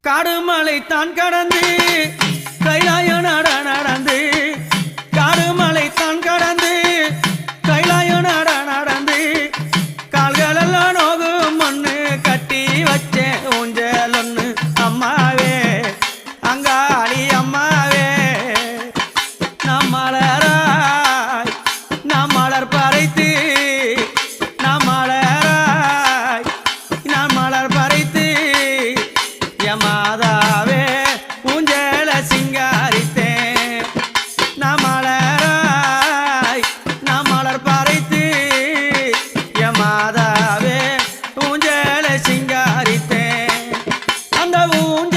காடுமலை தான் கடந்து கைலாய நட நடந்து காடுமலை தான் கடந்து கைலாய நட நடந்து கால்களெல்லாம் நோகும் மண்ணு கட்டி வச்சே ஊஞ்சல் ஒண்ணு அம்மாவே அங்காளி அம்மாவே நாம் மலராய் நாம் மலர் பறைத்து நாம் மலராய் நாம் மலர் பறைத்து மாதாவே ஊஞ்சல சிங்காரித்தேன் நாம் மலராய் நாம் மலர் பறைத்து மாதாவே ஊஞ்சல சிங்காரித்தேன் அந்த ஊஞ்ச